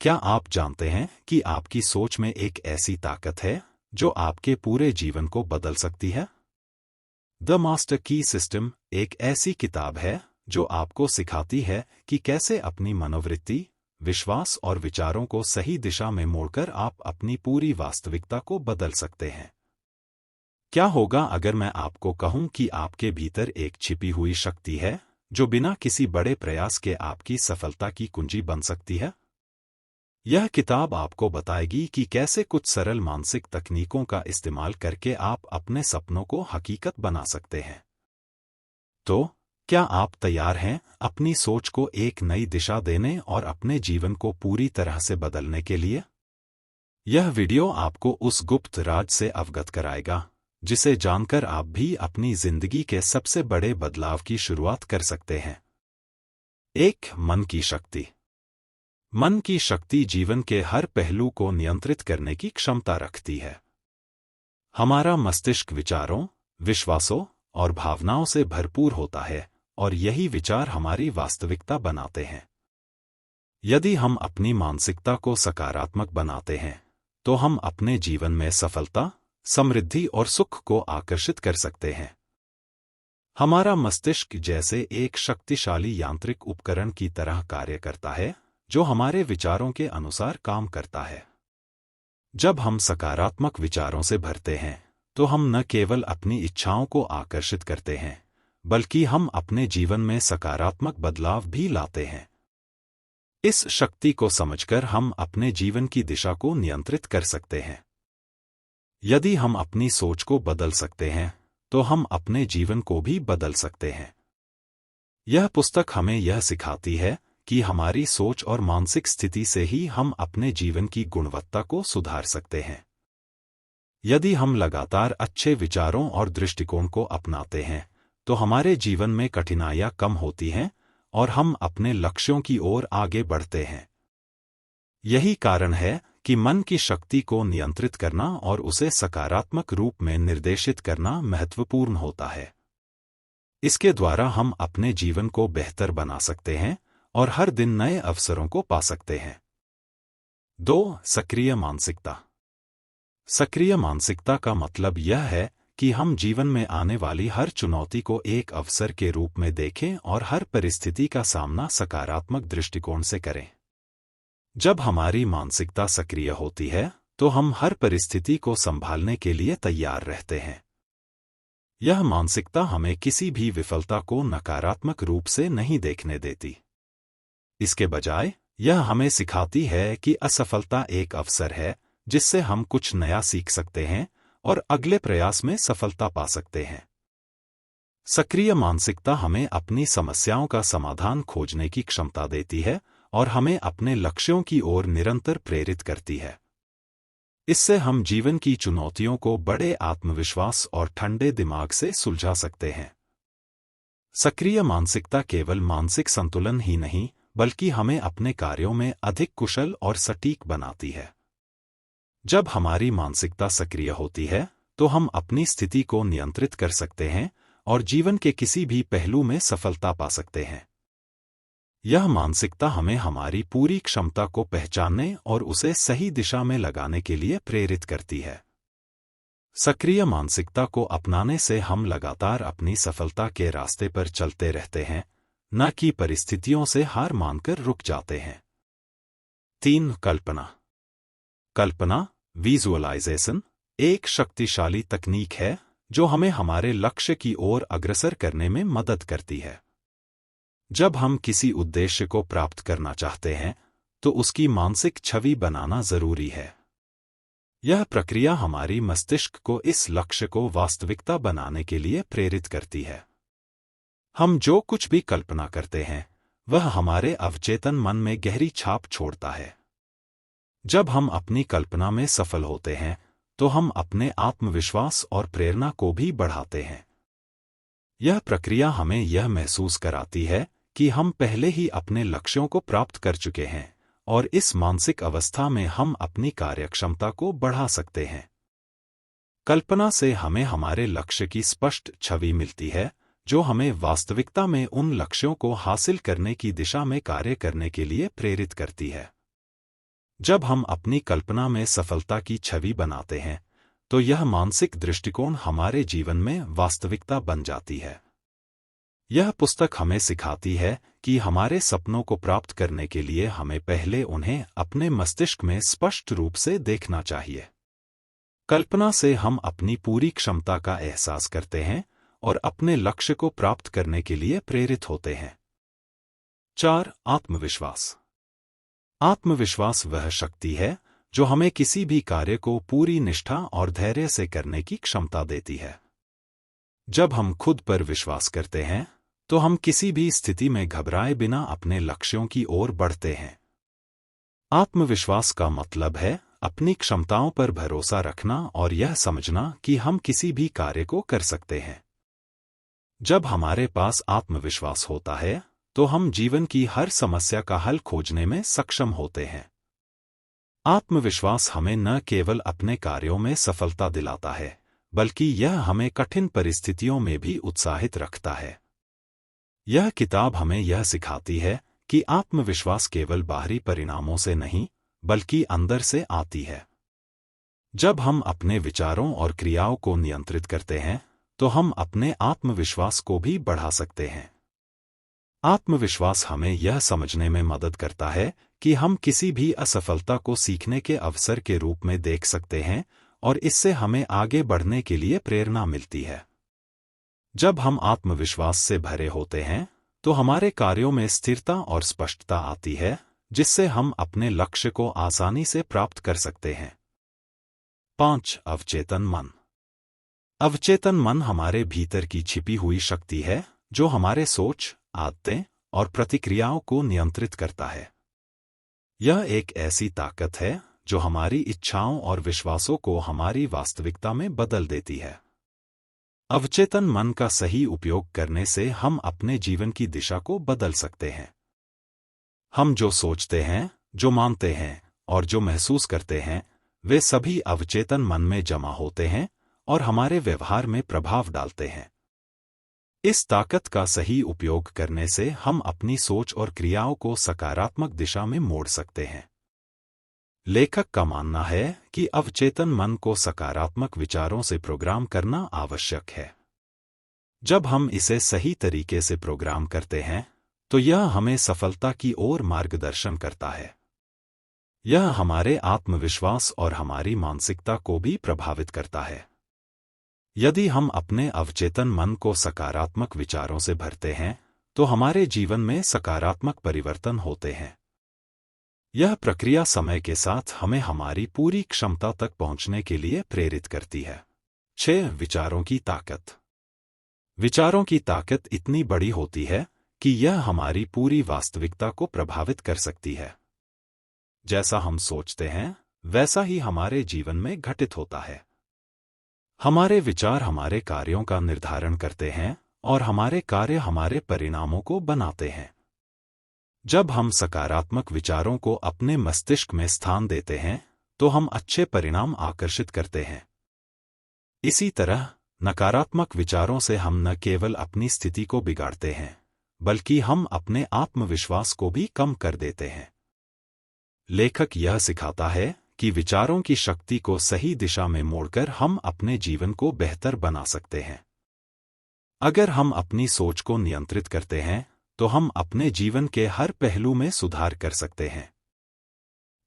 क्या आप जानते हैं कि आपकी सोच में एक ऐसी ताकत है जो आपके पूरे जीवन को बदल सकती है? द मास्टर की सिस्टम एक ऐसी किताब है जो आपको सिखाती है कि कैसे अपनी मनोवृत्ति, विश्वास और विचारों को सही दिशा में मोड़कर आप अपनी पूरी वास्तविकता को बदल सकते हैं। क्या होगा अगर मैं आपको कहूं कि आपके भीतर एक छिपी हुई शक्ति है जो बिना किसी बड़े प्रयास के आपकी सफलता की कुंजी बन सकती है? यह किताब आपको बताएगी कि कैसे कुछ सरल मानसिक तकनीकों का इस्तेमाल करके आप अपने सपनों को हकीकत बना सकते हैं। तो क्या आप तैयार हैं अपनी सोच को एक नई दिशा देने और अपने जीवन को पूरी तरह से बदलने के लिए? यह वीडियो आपको उस गुप्त राज से अवगत कराएगा जिसे जानकर आप भी अपनी जिंदगी के सबसे बड़े बदलाव की शुरुआत कर सकते हैं। एक, मन की शक्ति। मन की शक्ति जीवन के हर पहलू को नियंत्रित करने की क्षमता रखती है। हमारा मस्तिष्क विचारों, विश्वासों और भावनाओं से भरपूर होता है और यही विचार हमारी वास्तविकता बनाते हैं। यदि हम अपनी मानसिकता को सकारात्मक बनाते हैं, तो हम अपने जीवन में सफलता, समृद्धि और सुख को आकर्षित कर सकते हैं। हमारा मस्तिष्क जैसे एक शक्तिशाली यांत्रिक उपकरण की तरह कार्य करता है जो हमारे विचारों के अनुसार काम करता है। जब हम सकारात्मक विचारों से भरते हैं, तो हम न केवल अपनी इच्छाओं को आकर्षित करते हैं, बल्कि हम अपने जीवन में सकारात्मक बदलाव भी लाते हैं। इस शक्ति को समझकर हम अपने जीवन की दिशा को नियंत्रित कर सकते हैं। यदि हम अपनी सोच को बदल सकते हैं, तो हम अपने जीवन को भी बदल सकते हैं। यह पुस्तक हमें यह सिखाती है कि हमारी सोच और मानसिक स्थिति से ही हम अपने जीवन की गुणवत्ता को सुधार सकते हैं। यदि हम लगातार अच्छे विचारों और दृष्टिकोण को अपनाते हैं, तो हमारे जीवन में कठिनाइयां कम होती हैं और हम अपने लक्ष्यों की ओर आगे बढ़ते हैं। यही कारण है कि मन की शक्ति को नियंत्रित करना और उसे सकारात्मक रूप में निर्देशित करना महत्वपूर्ण होता है। इसके द्वारा हम अपने जीवन को बेहतर बना सकते हैं और हर दिन नए अवसरों को पा सकते हैं। 2. सक्रिय मानसिकता। सक्रिय मानसिकता का मतलब यह है कि हम जीवन में आने वाली हर चुनौती को एक अवसर के रूप में देखें और हर परिस्थिति का सामना सकारात्मक दृष्टिकोण से करें। जब हमारी मानसिकता सक्रिय होती है, तो हम हर परिस्थिति को संभालने के लिए तैयार रहते हैं। यह मानसिकता हमें किसी भी विफलता को नकारात्मक रूप से नहीं देखने देती। इसके बजाय यह हमें सिखाती है कि असफलता एक अवसर है जिससे हम कुछ नया सीख सकते हैं और अगले प्रयास में सफलता पा सकते हैं। सक्रिय मानसिकता हमें अपनी समस्याओं का समाधान खोजने की क्षमता देती है और हमें अपने लक्ष्यों की ओर निरंतर प्रेरित करती है। इससे हम जीवन की चुनौतियों को बड़े आत्मविश्वास और ठंडे दिमाग से सुलझा सकते हैं। सक्रिय मानसिकता केवल मानसिक संतुलन ही नहीं, बल्कि हमें अपने कार्यों में अधिक कुशल और सटीक बनाती है। जब हमारी मानसिकता सक्रिय होती है, तो हम अपनी स्थिति को नियंत्रित कर सकते हैं और जीवन के किसी भी पहलू में सफलता पा सकते हैं। यह मानसिकता हमें हमारी पूरी क्षमता को पहचानने और उसे सही दिशा में लगाने के लिए प्रेरित करती है। सक्रिय मानसिकता को अपनाने से हम लगातार अपनी सफलता के रास्ते पर चलते रहते हैं, न कि परिस्थितियों से हार मानकर रुक जाते हैं। 3. कल्पना। कल्पना, विजुअलाइजेशन, एक शक्तिशाली तकनीक है जो हमें हमारे लक्ष्य की ओर अग्रसर करने में मदद करती है। जब हम किसी उद्देश्य को प्राप्त करना चाहते हैं, तो उसकी मानसिक छवि बनाना जरूरी है। यह प्रक्रिया हमारी मस्तिष्क को इस लक्ष्य को वास्तविकता बनाने के लिए प्रेरित करती है। हम जो कुछ भी कल्पना करते हैं, वह हमारे अवचेतन मन में गहरी छाप छोड़ता है। जब हम अपनी कल्पना में सफल होते हैं, तो हम अपने आत्मविश्वास और प्रेरणा को भी बढ़ाते हैं। यह प्रक्रिया हमें यह महसूस कराती है कि हम पहले ही अपने लक्ष्यों को प्राप्त कर चुके हैं और इस मानसिक अवस्था में हम अपनी कार्यक्षमता को बढ़ा सकते हैं। कल्पना से हमें हमारे लक्ष्य की स्पष्ट छवि मिलती है, जो हमें वास्तविकता में उन लक्ष्यों को हासिल करने की दिशा में कार्य करने के लिए प्रेरित करती है। जब हम अपनी कल्पना में सफलता की छवि बनाते हैं, तो यह मानसिक दृष्टिकोण हमारे जीवन में वास्तविकता बन जाती है। यह पुस्तक हमें सिखाती है कि हमारे सपनों को प्राप्त करने के लिए हमें पहले उन्हें अपने मस्तिष्क में स्पष्ट रूप से देखना चाहिए। कल्पना से हम अपनी पूरी क्षमता का एहसास करते हैं और अपने लक्ष्य को प्राप्त करने के लिए प्रेरित होते हैं। 4. आत्मविश्वास। आत्मविश्वास वह शक्ति है जो हमें किसी भी कार्य को पूरी निष्ठा और धैर्य से करने की क्षमता देती है। जब हम खुद पर विश्वास करते हैं, तो हम किसी भी स्थिति में घबराए बिना अपने लक्ष्यों की ओर बढ़ते हैं। आत्मविश्वास का मतलब है अपनी क्षमताओं पर भरोसा रखना और यह समझना कि हम किसी भी कार्य को कर सकते हैं। जब हमारे पास आत्मविश्वास होता है, तो हम जीवन की हर समस्या का हल खोजने में सक्षम होते हैं। आत्मविश्वास हमें न केवल अपने कार्यों में सफलता दिलाता है, बल्कि यह हमें कठिन परिस्थितियों में भी उत्साहित रखता है। यह किताब हमें यह सिखाती है कि आत्मविश्वास केवल बाहरी परिणामों से नहीं, बल्कि अंदर से आती है। जब हम अपने विचारों और क्रियाओं को नियंत्रित करते हैं, तो हम अपने आत्मविश्वास को भी बढ़ा सकते हैं। आत्मविश्वास हमें यह समझने में मदद करता है कि हम किसी भी असफलता को सीखने के अवसर के रूप में देख सकते हैं और इससे हमें आगे बढ़ने के लिए प्रेरणा मिलती है। जब हम आत्मविश्वास से भरे होते हैं, तो हमारे कार्यों में स्थिरता और स्पष्टता आती है, जिससे हम अपने लक्ष्य को आसानी से प्राप्त कर सकते हैं। 5. अवचेतन मन। अवचेतन मन हमारे भीतर की छिपी हुई शक्ति है जो हमारे सोच, आदतें और प्रतिक्रियाओं को नियंत्रित करता है। यह एक ऐसी ताकत है जो हमारी इच्छाओं और विश्वासों को हमारी वास्तविकता में बदल देती है। अवचेतन मन का सही उपयोग करने से हम अपने जीवन की दिशा को बदल सकते हैं। हम जो सोचते हैं, जो मानते हैं और जो महसूस करते हैं, वे सभी अवचेतन मन में जमा होते हैं और हमारे व्यवहार में प्रभाव डालते हैं। इस ताकत का सही उपयोग करने से हम अपनी सोच और क्रियाओं को सकारात्मक दिशा में मोड़ सकते हैं। लेखक का मानना है कि अवचेतन मन को सकारात्मक विचारों से प्रोग्राम करना आवश्यक है। जब हम इसे सही तरीके से प्रोग्राम करते हैं, तो यह हमें सफलता की ओर मार्गदर्शन करता है। यह हमारे आत्मविश्वास और हमारी मानसिकता को भी प्रभावित करता है। यदि हम अपने अवचेतन मन को सकारात्मक विचारों से भरते हैं, तो हमारे जीवन में सकारात्मक परिवर्तन होते हैं। यह प्रक्रिया समय के साथ हमें हमारी पूरी क्षमता तक पहुंचने के लिए प्रेरित करती है। 6. विचारों की ताकत। विचारों की ताकत इतनी बड़ी होती है कि यह हमारी पूरी वास्तविकता को प्रभावित कर सकती है। जैसा हम सोचते हैं, वैसा ही हमारे जीवन में घटित होता है। हमारे विचार हमारे कार्यों का निर्धारण करते हैं और हमारे कार्य हमारे परिणामों को बनाते हैं। जब हम सकारात्मक विचारों को अपने मस्तिष्क में स्थान देते हैं, तो हम अच्छे परिणाम आकर्षित करते हैं। इसी तरह नकारात्मक विचारों से हम न केवल अपनी स्थिति को बिगाड़ते हैं, बल्कि हम अपने आत्मविश्वास को भी कम कर देते हैं। लेखक यह सिखाता है कि विचारों की शक्ति को सही दिशा में मोड़कर हम अपने जीवन को बेहतर बना सकते हैं। अगर हम अपनी सोच को नियंत्रित करते हैं, तो हम अपने जीवन के हर पहलू में सुधार कर सकते हैं।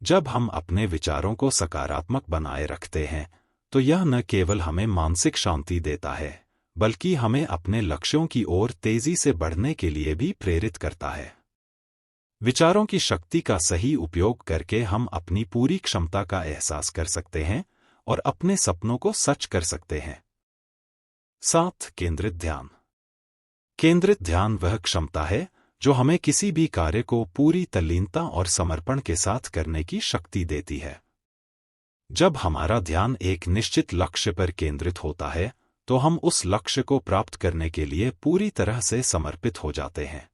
जब हम अपने विचारों को सकारात्मक बनाए रखते हैं, तो यह न केवल हमें मानसिक शांति देता है, बल्कि हमें अपने लक्ष्यों की ओर तेजी से बढ़ने के लिए भी प्रेरित करता है। विचारों की शक्ति का सही उपयोग करके हम अपनी पूरी क्षमता का एहसास कर सकते हैं और अपने सपनों को सच कर सकते हैं। 7. केंद्रित ध्यान। केंद्रित ध्यान वह क्षमता है जो हमें किसी भी कार्य को पूरी तल्लीनता और समर्पण के साथ करने की शक्ति देती है। जब हमारा ध्यान एक निश्चित लक्ष्य पर केंद्रित होता है, तो हम उस लक्ष्य को प्राप्त करने के लिए पूरी तरह से समर्पित हो जाते हैं।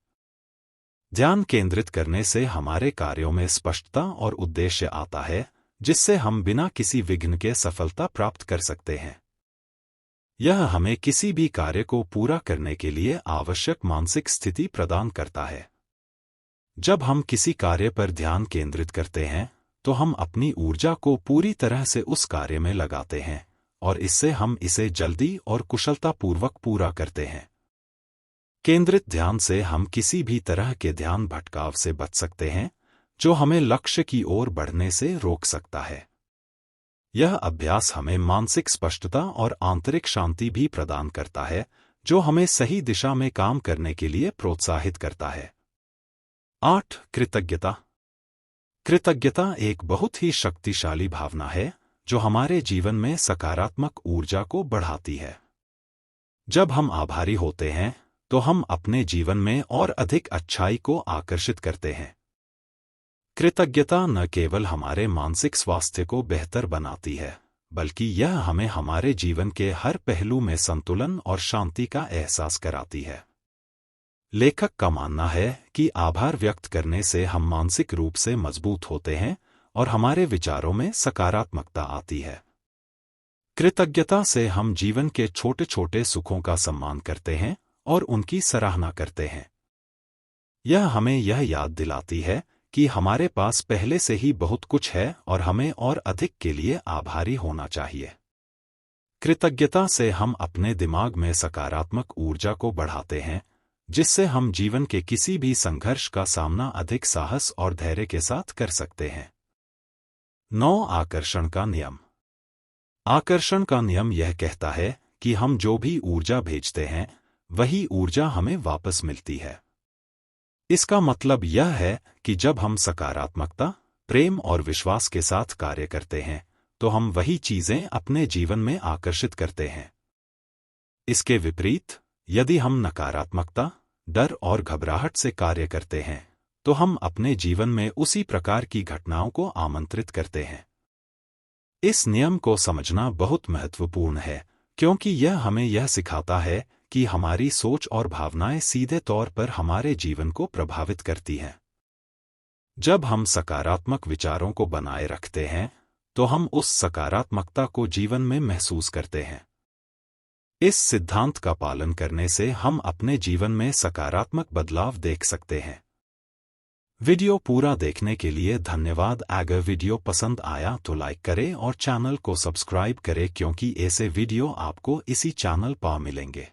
ध्यान केंद्रित करने से हमारे कार्यों में स्पष्टता और उद्देश्य आता है, जिससे हम बिना किसी विघ्न के सफलता प्राप्त कर सकते हैं। यह हमें किसी भी कार्य को पूरा करने के लिए आवश्यक मानसिक स्थिति प्रदान करता है। जब हम किसी कार्य पर ध्यान केंद्रित करते हैं, तो हम अपनी ऊर्जा को पूरी तरह से उस कार्य में लगाते हैं और इससे हम इसे जल्दी और कुशलतापूर्वक पूरा करते हैं। केंद्रित ध्यान से हम किसी भी तरह के ध्यान भटकाव से बच सकते हैं जो हमें लक्ष्य की ओर बढ़ने से रोक सकता है। यह अभ्यास हमें मानसिक स्पष्टता और आंतरिक शांति भी प्रदान करता है, जो हमें सही दिशा में काम करने के लिए प्रोत्साहित करता है। 8. कृतज्ञता। कृतज्ञता एक बहुत ही शक्तिशाली भावना है जो हमारे जीवन में सकारात्मक ऊर्जा को बढ़ाती है। जब हम आभारी होते हैं तो हम अपने जीवन में और अधिक अच्छाई को आकर्षित करते हैं। कृतज्ञता न केवल हमारे मानसिक स्वास्थ्य को बेहतर बनाती है, बल्कि यह हमें हमारे जीवन के हर पहलू में संतुलन और शांति का एहसास कराती है। लेखक का मानना है कि आभार व्यक्त करने से हम मानसिक रूप से मजबूत होते हैं और हमारे विचारों में सकारात्मकता आती है। कृतज्ञता से हम जीवन के छोटे छोटे सुखों का सम्मान करते हैं और उनकी सराहना करते हैं। यह हमें यह याद दिलाती है कि हमारे पास पहले से ही बहुत कुछ है और हमें और अधिक के लिए आभारी होना चाहिए। कृतज्ञता से हम अपने दिमाग में सकारात्मक ऊर्जा को बढ़ाते हैं, जिससे हम जीवन के किसी भी संघर्ष का सामना अधिक साहस और धैर्य के साथ कर सकते हैं। 9. आकर्षण का नियम। आकर्षण का नियम यह कहता है कि हम जो भी ऊर्जा भेजते हैं वही ऊर्जा हमें वापस मिलती है। इसका मतलब यह है कि जब हम सकारात्मकता, प्रेम और विश्वास के साथ कार्य करते हैं तो हम वही चीजें अपने जीवन में आकर्षित करते हैं। इसके विपरीत, यदि हम नकारात्मकता, डर और घबराहट से कार्य करते हैं तो हम अपने जीवन में उसी प्रकार की घटनाओं को आमंत्रित करते हैं। इस नियम को समझना बहुत महत्वपूर्ण है, क्योंकि यह हमें यह सिखाता है कि हमारी सोच और भावनाएं सीधे तौर पर हमारे जीवन को प्रभावित करती हैं। जब हम सकारात्मक विचारों को बनाए रखते हैं तो हम उस सकारात्मकता को जीवन में महसूस करते हैं। इस सिद्धांत का पालन करने से हम अपने जीवन में सकारात्मक बदलाव देख सकते हैं। वीडियो पूरा देखने के लिए धन्यवाद। अगर वीडियो पसंद आया तो लाइक करें और चैनल को सब्सक्राइब करें, क्योंकि ऐसे वीडियो आपको इसी चैनल पर मिलेंगे।